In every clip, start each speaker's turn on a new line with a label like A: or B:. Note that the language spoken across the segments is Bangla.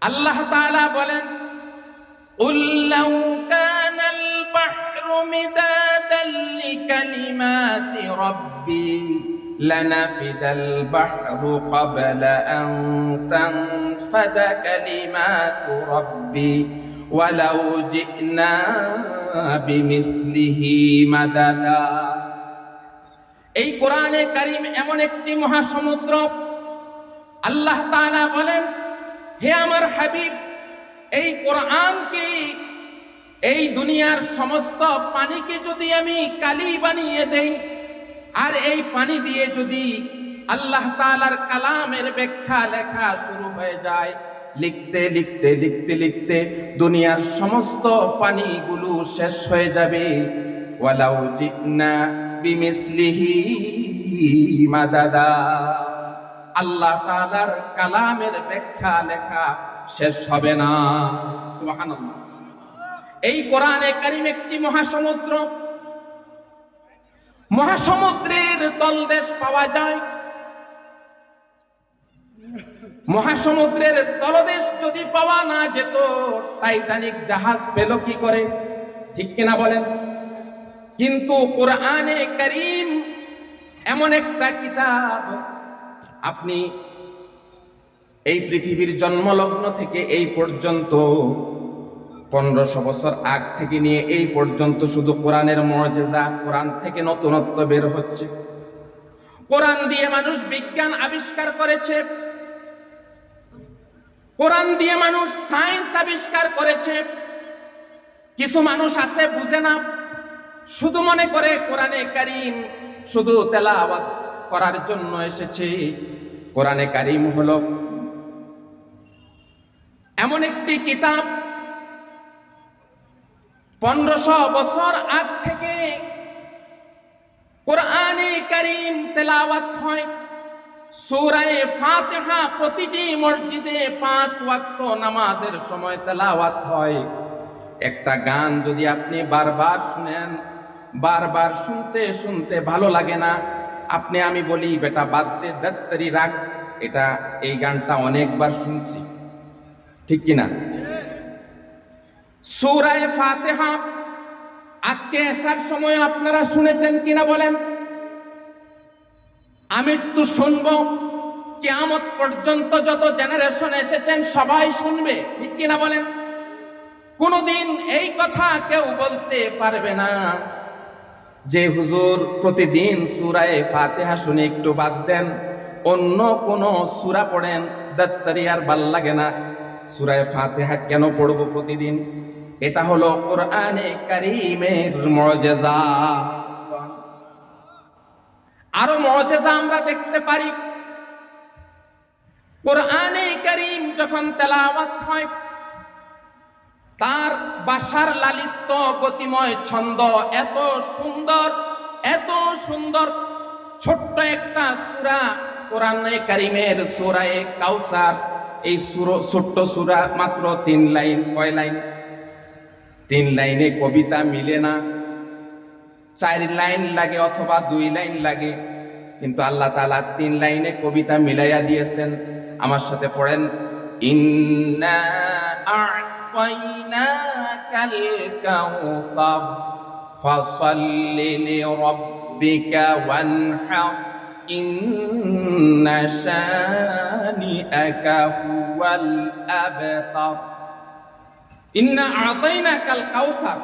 A: আল্লাহ তাআলা বলেন, قُلْ لَوْ كَانَ الْبَحْرُ مِدَادًا لِكَلِمَاتِ رَبِّي لَنَفِدَ الْبَحْرُ قَبْلَ أَن تَنفَدَ كَلِمَاتُ رَبِّي وَلَوْ جِئْنَا بِمِثْلِهِ مَدَدًا। এই কোরআনে কারীম এমন একটি মহাসমুদ্র, আল্লাহ তাআলা বলেন, হে আমার হাবিব, এই কোরআনকে, এই দুনিয়ার সমস্ত পানিকে যদি আমি কালি বানিয়ে দেই, আর এই পানি দিয়ে যদি আল্লাহ তাআলার কালামের ব্যাখ্যা লেখা শুরু হয়ে যায়, লিখতে লিখতে লিখতে লিখতে দুনিয়ার সমস্ত পানিগুলো শেষ হয়ে যাবে। ওয়ালাউ জিনা বিমিসলিহি মাদাদা, আল্লাহ তাআলার কালামের ব্যাখ্যা লেখা শেষ হবে না। সুবহানাল্লাহ। এই কোরআনে কারীম একটি মহাসমুদ্র, মহাসমুদ্রের তলদেশ পাওয়া যায়। মহাসমুদ্রের তলদেশ যদি পাওয়া না যেত, টাইটানিক জাহাজ পেল কি করে? ঠিক কিনা বলেন? কিন্তু কোরআনে কারীম এমন একটা কিতাব, আপনি এই পৃথিবীর জন্মলগ্ন থেকে এই পর্যন্ত 1500 বছর আগ থেকে নিয়ে এই পর্যন্ত শুধু কোরআনের মুজিজা, কোরআন থেকে নতুনত্ব বের হচ্ছে। কোরআন দিয়ে মানুষ বিজ্ঞান আবিষ্কার করেছে, কোরআন দিয়ে মানুষ সায়েন্স আবিষ্কার করেছে। কিছু মানুষ আছে বুঝে না, শুধু মনে করে কোরআনে কারীম শুধু তেলাওয়াত করার জন্য এসেছে। কোরআনে কারীম হলো এমন একটি কিতাব, 1500 বছর আগ থেকে কোরআনে কারীম তেলাওয়াত হয়। সূরা ফাতিহা প্রতিটি মসজিদে 5 ওয়াক্ত নামাজের সময় তেলাওয়াত হয়। একটা গান যদি আপনি বারবার শুনেন, বারবার শুনতে শুনতে ভালো লাগে না, আমি বলি বেটা বাদ দে, দত্তরি রাখ, এটা এই গানটা অনেকবার শুনছি, ঠিক কিনা? সূরা ফাতিহা আজকে এশার সময় আপনারা শুনেছেন কিনা বলেন? আমি তো শুনবো, কিয়ামত পর্যন্ত যত জেনারেশন এসেছেন সবাই শুনবে, ঠিক কিনা বলেন? কোনদিন এই কথা কেউ বলতে পারবে না যে হুজুর প্রতিদিন সূরা ফাতিহা শুনে একটু বাদ দেন, অন্য কোন সূরা পড়েন, দত্তরি আর ভাল লাগে না, সূরা ফাতিহা কেন পড়বো প্রতিদিন? এটা হলো কোরআনে কারীমের মুজিজা। আরো মুজিজা আমরা দেখতে পারি। কোরআনে কারীম যখন তেলাওয়াত হয়, তার ভাষার লালিত্য, গতিময় ছন্দ এত সুন্দর, এত সুন্দর। ছোট্ট একটা সূরা কোরআনে কারীমের সূরা কাউসার, এই ছোট্ট সূরা মাত্র 3 লাইন। কয় লাইন? 3 লাইনে কবিতা মিলে না, 4 লাইন লাগে অথবা 2 লাইন লাগে, কিন্তু আল্লাহ তাআলা 3 লাইনে কবিতা মিলাইয়া দিয়েছেন। আমার সাথে পড়েন, ইন্না আ'তাইনাকাল কাউসার ফাসাল্লি লিরাব্বিকা ওয়ানহার ইন্না শানিআকা হুয়াল আবতার। ইন্না আ'তাইনাকাল কাউসার,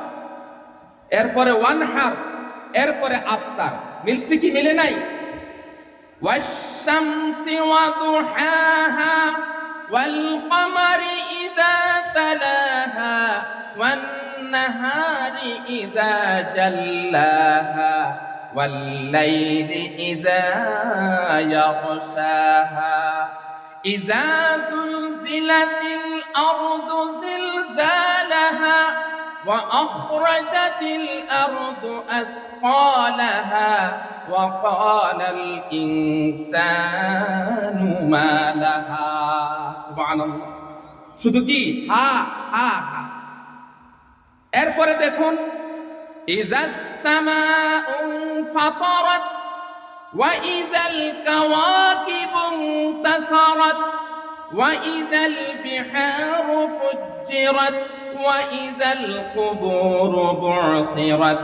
A: এরপরে ওয়ানহার, এরপরে আফতার। মিলছে কি মিলে নাই? ওয়াশ-শামসি ওয়া দুহাহা ওয়াল কমারি ইযা তালাহা ওয়ান নাহারি ইযা জাল্লাহা ওয়াল লাইলি ইযা ইয়াগশাহা ইযা যুলজিলাতিল আরদু জিলজালাহা وأخرجت الأرض أثقالها وقال الإنسان ما لها। سبحان الله। শুধু কি হা হা হা। এরপরে দেখুন, ইযাস সামাউ ফাতারাত ওয়া ইযাল কাওয়াকিবু ইনতাসারাত وإذا البحار فجرت وإذا القبور بعثرت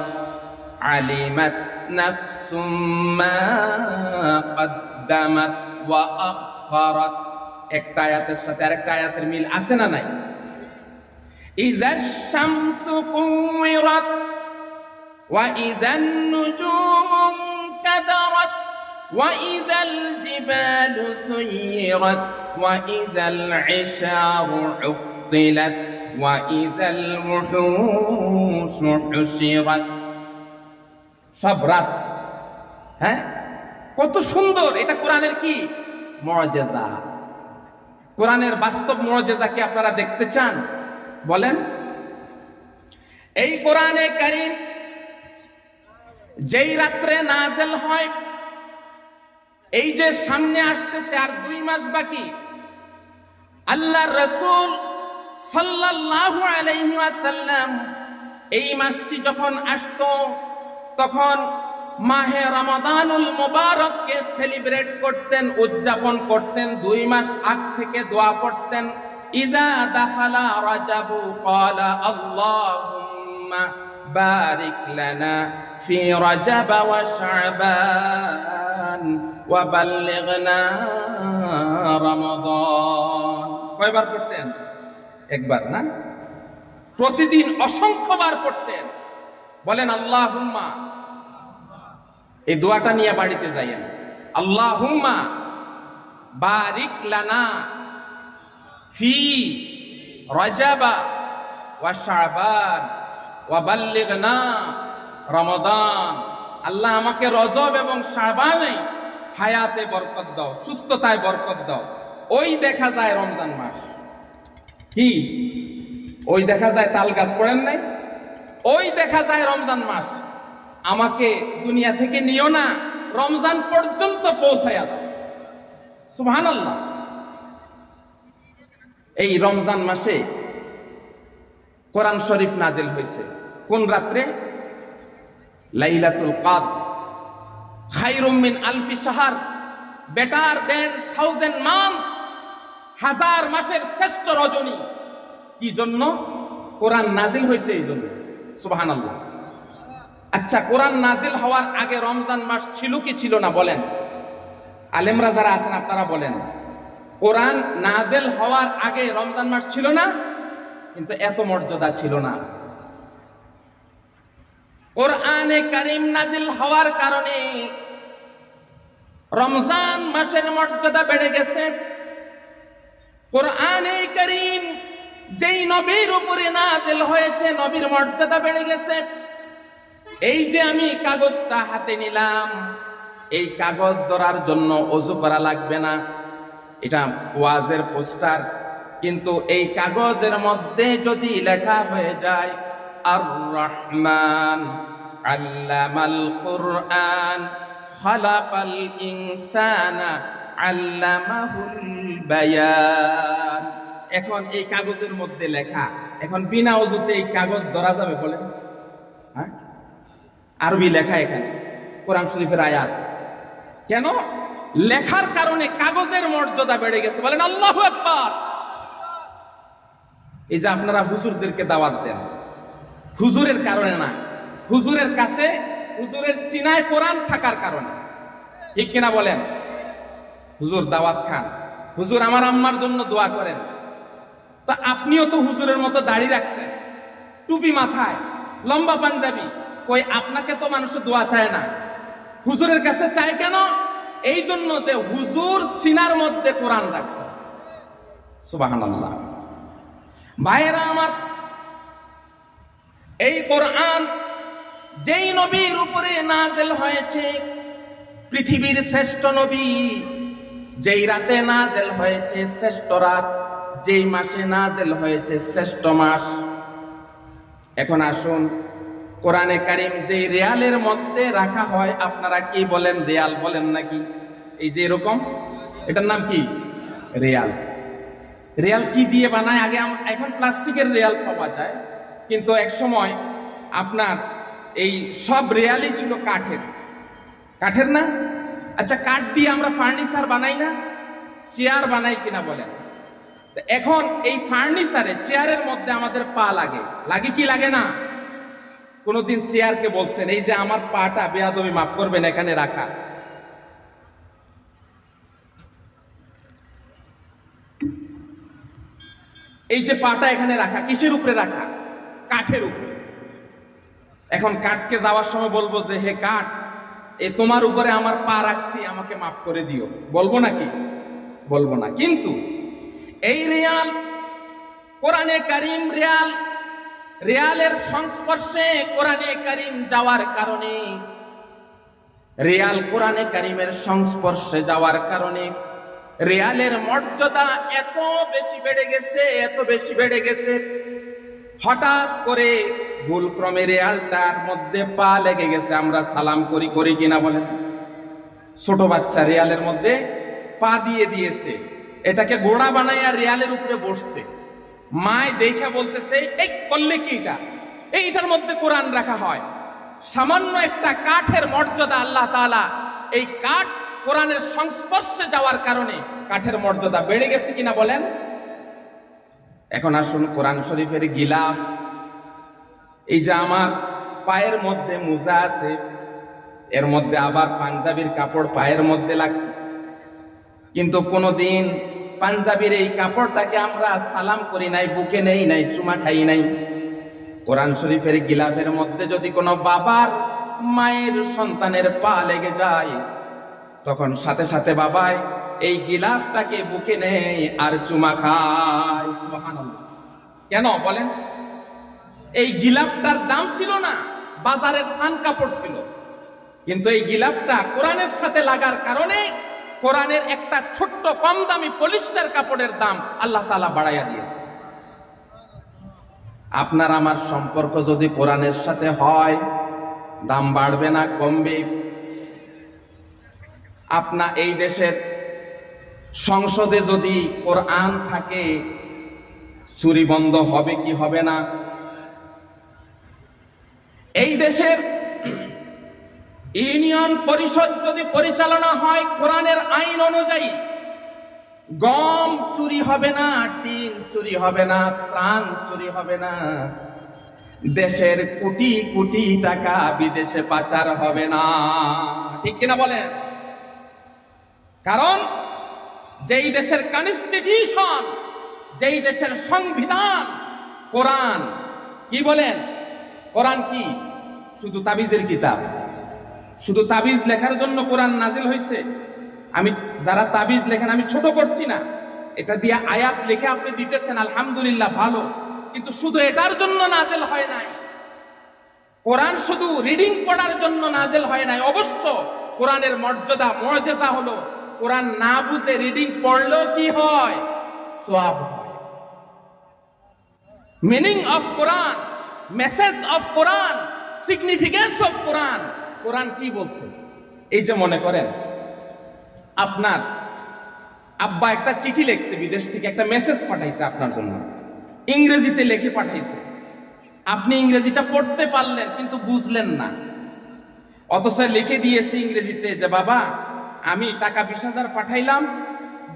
A: علمت نفس ما قدمت وأخرت একটা আয়াতের সাথে আরেকটা আয়াতের মিল আছে না নাই إذا الشمس كورت وإذا النجوم انكدرت وإذا الجبال سيرت وإذا العشار عطلت وإذا الوحوش حشرت সব রাত হ্যাঁ কত সুন্দর এটা কোরআনের কি মুআজিজা কোরআনের বাস্তব মুআজিজা কি আপনারা দেখতে চান বলেন এই কোরআনে কারীম যেই রাত্রে নাযিল হয় এই যে সামনে আসতেছে আর 2 মাস বাকি আল্লাহর রাসূল সাল্লাল্লাহু আলাইহি ওয়াসাল্লাম এই মাসটি যখন আসতো তখন মাহে রমাদানুল মুবারককে সেলিব্রেট করতেন উদযাপন করতেন 2 মাস আগ থেকে দোয়া পড়তেন ইযা দাখালা রাজাবু ক্বালা আল্লাহুম্মা বারিক লানা ফি রাজাব ওয়া শাবান ওয়া বাল্লিগনা রমাদান কয়বার পড়তেন একবার না প্রতিদিন অসংখ্যবার পড়তেন বলেন আল্লাহুম্মা এই দোয়াটা নিয়ে বাড়িতে যাইয়েন আল্লাহুম্মা বারিক লানা ফি রজব ওয়া শাবান ওয়া বাল্লিগনা রমাদান আল্লাহ আমাকে রজব এবং শাবানে হায়াতে বরকত দাও সুস্থতায় বরকত দাও ওই দেখা যায় রমজান মাস কি ওই দেখা যায় তাল গাছ পড়েন নাই ওই দেখা যায় রমজান মাস আমাকে দুনিয়া থেকে নিও না রমজান পর্যন্ত পৌঁছায়া দাও সুবহানাল্লাহ এই রমজান মাসে কোরআন শরীফ নাজিল হয়েছে কোন রাত্রে লাইলাতুল কদর খায়রুম মিন আলফি শাহর বেটার দেন 1000 মান্থস হাজার মাসের শ্রেষ্ঠ রজনী কি জন্য কোরআন নাজিল হয়েছে এই জন্য সুবহানাল্লাহ আচ্ছা কোরআন নাজিল হওয়ার আগে রমজান মাস ছিল কি ছিল না বলেন আলেমরা যারা আছেন আপনারা বলেন কোরআন নাজিল হওয়ার আগে রমজান মাস ছিল না কিন্তু এত মর্যাদা ছিল না কোরআনে কারীম নাজিল হওয়ার কারণে রমজান মাসের মর্যাদা বেড়ে গেছে কোরআনে কারীম যেই নবীর উপরে নাজিল হয়েছে নবীর মর্যাদা বেড়ে গেছে এই যে আমি কাগজটা হাতে নিলাম এই কাগজ ধরার জন্য ওযু করা লাগবে না এটা ওয়াজের পোস্টার কিন্তু এই কাগজের মধ্যে যদি লেখা হয়ে যায় আর রহমান আল্লামাল কুরআন খালাকাল ইনসানা আল্লামাহুল বায়ান এখন এই কাগজের মধ্যে লেখা এখন বিনা ওযুতে এই কাগজ ধরা যাবে বলেন হ্যাঁ আরবি লেখা এখানে কোরআন শরীফের আয়াত কেন লেখার কারণে কাগজের মর্যাদা বেড়ে গেছে বলেন আল্লাহু আকবার এই যে আপনারা হুজুরদেরকে দাওয়াত দেন হুজুরের কারণে না হুজুরের কাছে হুজুরের সিনায় কোরআন থাকার কারণে ঠিক কিনা বলেন হুজুর দাওয়াত খান হুজুর আমার আম্মার জন্য দোয়া করেন তো আপনিও তো হুজুরের মতো দাড়ি রাখছেন টুপি মাথায় লম্বা পাঞ্জাবি কই আপনাকে তো মানুষ দোয়া চায় না হুজুরের কাছে চায় কেন এই জন্য যে হুজুর সিনার মধ্যে কোরআন রাখছে সুবহানাল্লাহ ভাইরা আমার এই কোরআন যেই নবীর উপরে নাজিল হয়েছে পৃথিবীর শ্রেষ্ঠ নবী যেই রাতে নাজিল হয়েছে শ্রেষ্ঠ রাত যেই মাসে নাজিল হয়েছে শ্রেষ্ঠ মাস এখন আসুন কোরআনে কারীম যেই রিয়ালের মধ্যে রাখা হয় আপনারা কি বলেন রিয়াল বলেন নাকি এই যে এরকম এটার নাম কি রিয়াল রিয়াল কি দিয়ে বানায় আগে এখন প্লাস্টিকের রিয়াল পাওয়া যায় কিন্তু এক সময় আপনার এই সব রিয়ালই ছিল কাঠের না আচ্ছা কাঠ দিয়ে আমরা ফার্নিচার বানাই না চেয়ার বানাই কিনা বলেন এখন এই ফার্নিচারে চেয়ারের মধ্যে আমাদের পা লাগে, লাগে কি লাগে না? কোনদিন চেয়ারকে বলছেন এই যে আমার পাটা বেয়াদবি মাফ করবেন এখানে রাখা? এই যে পাটা এখানে রাখা কিসের উপরে রাখা? কাঠের উপরে। এখন কাঠকে যাওয়ার সময় বলবো যে হে কাঠ, এ তোমার উপরে আমার পা রাখছি, আমাকে মাফ করে দিও, বলবো নাকি? বলবো না। কিন্তু এই রিয়াল, কোরআনে কারিম রিয়ালের সংস্পর্শে কোরআনে কারিম যাওয়ার কারণে, রিয়াল কোরআনে কারিমের সংস্পর্শে যাওয়ার কারণে রিয়ালের মর্যাদা এত বেশি বেড়ে গেছে, এত বেশি বেড়ে গেছে। হঠাৎ করে ভুলক্রমে রিয়ালটার মধ্যে পা লেগে গেছে, আমরা সালাম করি কিনা বলেন? ছোট বাচ্চা রিয়ালের মধ্যে পা দিয়ে দিয়েছে, এটাকে গোড়া বানাইয়া রিয়ালের উপরে বসছে। মায় দেখে বলতেছে এই করলে কি এটা? এইটার মধ্যে কোরআন রাখা হয়। সামান্য একটা কাঠের মর্যাদা আল্লাহ তাআলা, এই কাঠ কোরআনের সংস্পর্শে যাওয়ার কারণে কাঠের মর্যাদা বেড়ে গেছে কিনা বলেন? এখন আসুন কোরআন শরীফের গিলাফ, এই যে আমার পায়ের মধ্যে মোজা আছে, এর মধ্যে আবার পাঞ্জাবির কাপড় পায়ের মধ্যে লাগতেছে, কিন্তু কোনোদিন পাঞ্জাবির এই কাপড়টাকে আমরা সালাম করি নাই, বুকে নেই নাই, চুমা খাই নাই। কোরআন শরীফের গিলাফের মধ্যে যদি কোনো বাবার মায়ের সন্তানের পা লেগে যায়, তখন সাথে সাথে বাবাই এই গিলাফটাকে বুকে নেই আর চুমা খায়। সুবহানাল্লাহ। কেন বলেন? এই গিলাফটার দাম ছিল না, বাজারের থান কাপড় ছিল, কিন্তু এই গিলাফটা কোরআনের সাথে লাগার কারণে কোরআনের একটা ছোট্ট কম দামি পলিস্টার কাপড়ের দাম আল্লাহ তাআলা বাড়াইয়া দিয়েছে। আপনার আমার সম্পর্ক যদি কোরআনের সাথে হয়, দাম বাড়বে না কমবে? আপনা এই দেশের সংসদে যদি কোরআন থাকে, চুরি বন্ধ হবে কি হবে না? এই দেশের ইউনিয়ন পরিষদ যদি পরিচালনা হয় কোরআনের আইন অনুযায়ী, গম চুরি হবে না, টিন চুরি হবে না, ত্রাণ চুরি হবে না, দেশের কোটি কোটি টাকা বিদেশে পাচার হবে না। ঠিক কিনা বলেন? কারণ যেই দেশের কনস্টিটিউশন, যেই দেশের সংবিধান, কোরআন কি বলেন? কোরআন কি শুধু তাবিজের কিতাব? শুধু তাবিজ লেখার জন্য কোরআন নাজিল হয়েছে? আমি যারা তাবিজ লেখেন আমি ছোট করছি না, এটা দিয়ে আয়াত লিখে আপনি দিতেছেন, আলহামদুলিল্লাহ ভালো, কিন্তু শুধু এটার জন্য নাজিল হয় নাই। কোরআন শুধু রিডিং পড়ার জন্য নাজিল হয় নাই। অবশ্য কোরআনের মর্যাদা মুআজিজা হলো কোরআন না বুঝে রিডিং পড়লেও কি হয়? সওয়াব হয়। Meaning of Quran, message of Quran, significance of Quran, Quran কি বলছে? এই যে মনে করেন আপনার আব্বা একটা চিঠি লিখছে, বিদেশ থেকে একটা মেসেজ পাঠাইছে আপনার জন্য, ইংরেজিতে লিখে পাঠাইছে। আপনি ইংরেজিটা পড়তে পারলেন কিন্তু বুঝলেন না, অথচ লিখে দিয়েছে ইংরেজিতে যে বাবা আমি টাকা 20,000 পাঠাইলাম,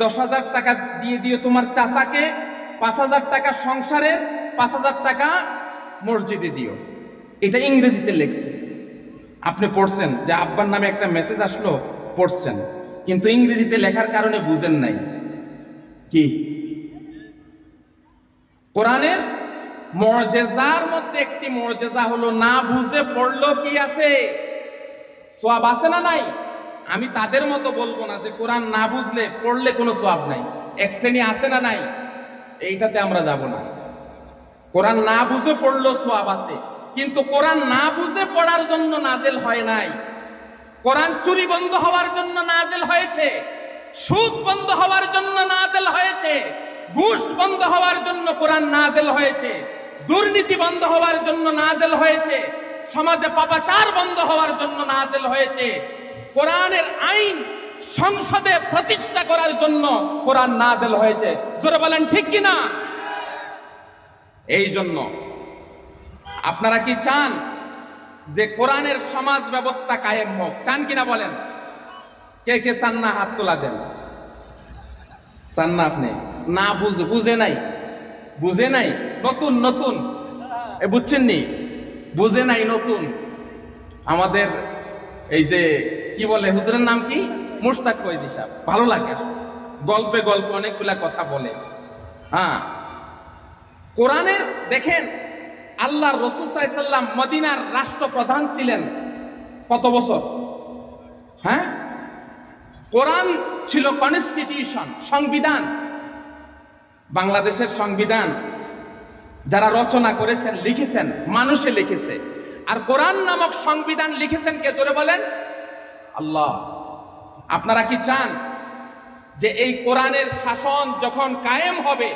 A: 10,000 টাকা দিয়ে দিও তোমার চাচাকে, 5,000 টাকা সংসারের, 5,000 টাকা মসজিদে দিও। এটা ইংরেজিতে লিখছে, আপনি পড়ছেন যে আব্বার নামে একটা মেসেজ আসলো, পড়ছেন, কিন্তু ইংরেজিতে লেখার কারণে বুঝেন নাই। কি? কোরআনের মুআজিজার মধ্যে একটি মুআজিজা হলো না বুঝে পড়লো কি আছে? সওয়াব আছে না নাই? আমি তাদের মতো বলবো না যে কোরআন না বুঝলে পড়লে কোনো সওয়াব নাই, এক শ্রেণী আছে না নাই? এইটাতে আমরা যাব না। কোরআন না বুঝে পড়লো সওয়াব আছে, কিন্তু কোরআন না বুঝে পড়ার জন্য নাজিল হয় নাই। কোরআন চুরি বন্ধ হওয়ার জন্য নাজিল হয়েছে, সুদ বন্ধ হওয়ার জন্য নাজিল হয়েছে, ঘুষ বন্ধ হওয়ার জন্য কোরআন নাজিল হয়েছে, দুর্নীতি বন্ধ হওয়ার জন্য নাজিল হয়েছে, সমাজে পাপাচার বন্ধ হওয়ার জন্য নাজিল হয়েছে। কোরআনের আইন সংসদে প্রতিষ্ঠা করার জন্য কোরআন নাজিল হয়েছে। জোরে বলেন ঠিক কিনা? এই জন্য আপনারা কি চান যে কোরআনের সমাজ ব্যবস্থা কায়েম হোক? চান কিনা বলেন? কে কে চান না হাত তোলা দেন। চান না আপনি? না বুঝে নাই, বুঝে নাই, নতুন নতুন বুঝছেন নি? বুঝে নাই নতুন। আমাদের এই যে কি বলে হুজুরের নাম কি, মুশতাক ফয়জি সাহেব, ভালো লাগে গল্পে গল্পে অনেকগুলা কথা বলে। হ্যাঁ, কোরআনের দেখেন আল্লাহ রাসূল সাল্লাল্লাহু আলাইহি সাল্লাম মদিনার রাষ্ট্রপ্রধান ছিলেন কত বছর? হ্যাঁ, কোরআন ছিল কনস্টিটিউশন, সংবিধান। বাংলাদেশের সংবিধান যারা রচনা করেছেন, লিখেছেন, মানুষে লিখেছে। আর কোরআন নামক সংবিধান লিখেছেন কে? জোরে বলেন। আল্লাহ। আপনারা কি চান যে এই কোরআনের শাসন যখন কায়েম হবে,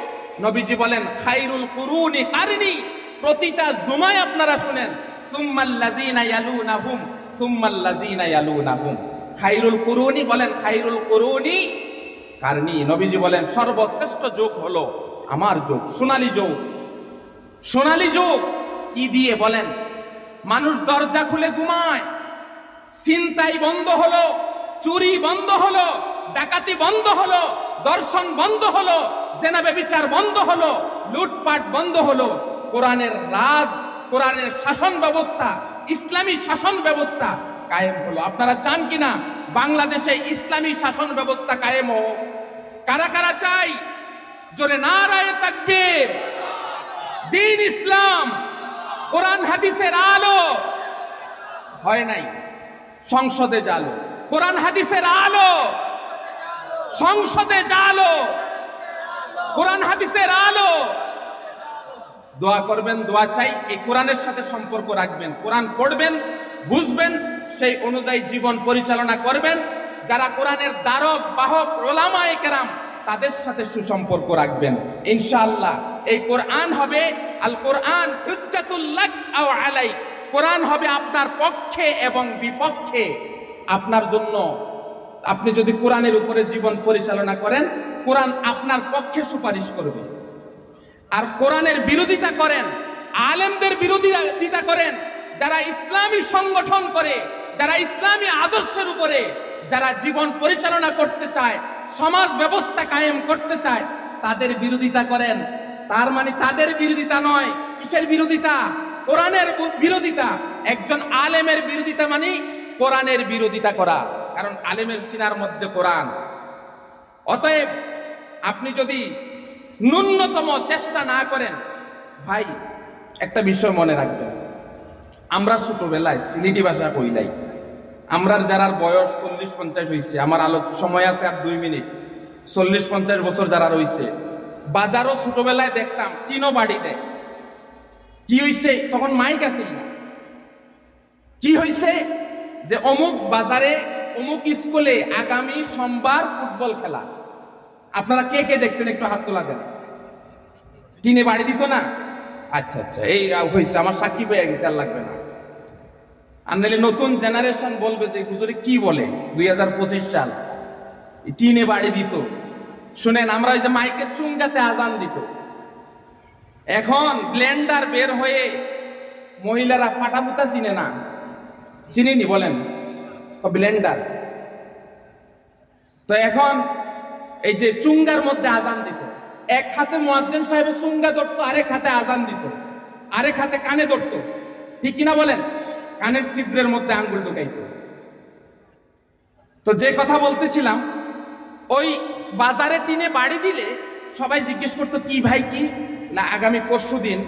A: নবীজি বলেন খায়রুল কুরুনি কারনি, প্রতিটা জুমায় আপনারা শুনেন সুম্মাল্লাযীনা ইয়ালুনাহুম সুম্মাল্লাযীনা ইয়ালুনাহুম, খায়রুল কুরুনি বলেন খায়রুল কুরুনি কারনি। নবীজি বলেন সর্বশ্রেষ্ঠ যুগ হলো আমার যুগ, সোনালী যুগ। সোনালী যুগ কি দিয়ে বলেন? মানুষ দরজা খুলে ঘুমায়, ছিনতাই বন্ধ হলো, চুরি বন্ধ হলো, ডাকাতি বন্ধ হলো, দর্শন বন্ধ হলো, জেনা ব্যভিচার বন্ধ হলো, লুটপাট বন্ধ হলো। কোরআনের রাজ, কোরআনের শাসন ব্যবস্থা, ইসলামী শাসন ব্যবস্থা কায়েম হলো। আপনারা চান কিনা বাংলাদেশে ইসলামী শাসন ব্যবস্থা কায়েম হোক? কারা কারা চাই? জোরে নারায়ে তাকবীর। দ্বীন ইসলাম, কোরআন হাদিসের আলো। হয় নাই, সংসদে জালো, কোরআন হাদিসের আলো, সংসদে জালো, কোরআন হাদিসের আলো। দোয়া করবেন, দোয়া চাই, এই কোরআনের সাথে সম্পর্ক রাখবেন, কোরআন পড়বেন, বুঝবেন, সেই অনুযায়ী জীবন পরিচালনা করবেন। যারা কোরআনের দ্বারক বাহক উলামায়ে কেরাম, তাদের সাথে সুসম্পর্ক রাখবেন। ইনশাআল্লাহ এই কোরআন হবে আল কোরআন হুজ্জাতুল লাক আও আলাইক, কোরআন হবে আপনার পক্ষে এবং বিপক্ষে। আপনার জন্য, আপনি যদি কোরআনের উপরে জীবন পরিচালনা করেন, কোরআন আপনার পক্ষে সুপারিশ করবে। আর কোরআনের বিরোধিতা করেন, আলেমদের বিরোধিতা করেন, যারা ইসলামী সংগঠন করে, যারা ইসলামী আদর্শের উপরে যারা জীবন পরিচালনা করতে চায়, সমাজ ব্যবস্থা কায়েম করতে চায়, তাদের বিরোধিতা করেন। তার মানে তাদের বিরোধিতা নয়, কিসের বিরোধিতা? কোরআনের বিরোধিতা। একজন আলেমের বিরোধিতা মানে কোরআনের বিরোধিতা করা, কারণ আলেমের সিনার মধ্যে কোরআন। অতএব আপনি যদি ন্যূনতম চেষ্টা না করেন, ভাই একটা বিষয় মনে রাখবেন, আমরা ছোটবেলায় সিলেটি ভাষা কইলাই, আমরার যারা বয়স 40-50 হয়েছে, আমার সময় আছে আর 2 মিনিট, 40-50 বছর যারা রয়েছে, বাজারও ছোটবেলায় দেখতাম তিনও বাড়ি দেয়। কি হয়েছে? তখন মাইক আছিল না। কি হয়েছে? যে অমুক বাজারে অমুক স্কুলে আগামী সোমবার ফুটবল খেলা। আপনারা কে কে দেখছেন একটু হাত তোলা দেন। টিনে বাড়ি দিত না? আচ্ছা আচ্ছা, এই হয়েছে, আমার সাক্ষী পেয়ে গেছে, আর লাগবে না। আর নাহলে নতুন জেনারেশন বলবে যে হুজুরে কি বলে, 2025 সাল, টিনে বাড়ি দিত। শুনেন, আমরা ওই যে মাইকের চুঙ্গাতে আজান দিত, এখন ব্লেন্ডার বের হয়ে মহিলারা পাটাপুতা চিনে না, চিনিনি বলেন ব্লেন্ডার। তো এখন এই যে চুঙ্গার মধ্যে আজান দিত, এক হাতে মুয়াজ্জিন সাহেবের চুঙ্গা ধরতো, আরেক হাতে আজান দিত, আরেক হাতে কানে ধরতো, ঠিক কিনা বলেন? কানের ছিদ্রের মধ্যে আঙ্গুল ঢুকাইতো। তো যে কথা বলতেছিলাম, ওই বাজারে টিনে বাড়ি দিলে সবাই জিজ্ঞেস করতো কি ভাই কি না, আগামী পরশুদিন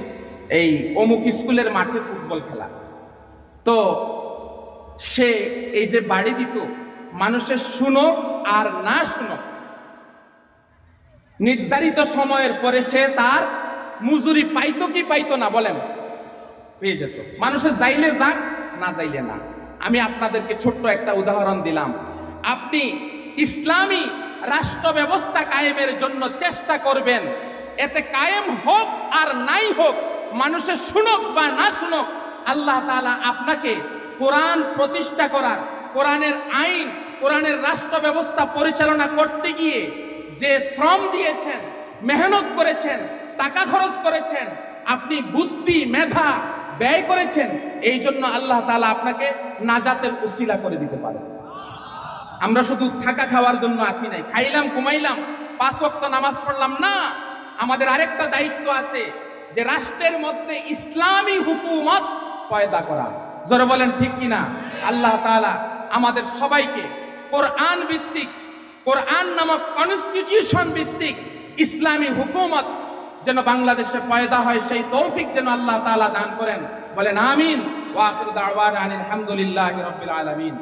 A: এই অমুক স্কুলের মাঠে ফুটবল খেলা। তো সে এই যে বাড়ি দিত, মানুষের শুনো আর না শুনো, নির্ধারিত সময়ের পরে সে তার মজুরি পাইতো কি পাইতো না বলেন? পেয়ে যেত। মানুষের যাইলে যাক, না যাইলে না। আমি আপনাদেরকে ছোট্ট একটা উদাহরণ দিলাম। আপনি ইসলামী রাষ্ট্র ব্যবস্থা কায়েমের জন্য চেষ্টা করবেন, এতে কায়েম হোক আর নাই হোক, মানুষের শুনুক বা না শুনুক, আল্লাহ তাআলা আপনাকে কোরআন প্রতিষ্ঠা করার, কোরআনের আইন, কোরআনের রাষ্ট্র ব্যবস্থা পরিচালনা করতে গিয়ে যে শ্রম দিয়েছেন, মেহনত করেছেন, টাকা খরচ করেছেন, আপনি বুদ্ধি মেধা ব্যয় করেছেন, এই জন্য আল্লাহ তাআলা আপনাকে নাজাতের উসিলা করে দিতে পারেন। আমরা শুধু থাকা খাওয়ার জন্য আসি নাই, খাইলাম ঘুমাইলাম, 5 ওয়াক্ত নামাজ পড়লাম না, আমাদের আরেকটা দায়িত্ব আছে যে রাষ্ট্রের মধ্যে ইসলামী হুকুমত পয়দা করা। জোরে বলেন ঠিক কিনা? আল্লাহ তাআলা আমাদের সবাইকে কোরআন ভিত্তিক, কোরআন নামক কনস্টিটিউশন ভিত্তিক ইসলামী হুকুমত যেন বাংলাদেশে পয়দা হয়, সেই তৌফিক যেন আল্লাহ তাআলা দান করেন। বলেন আমিন। ওয়া আখিরু দাওয়ানা আনিল হামদুলিল্লাহি রাব্বিল আলামিন।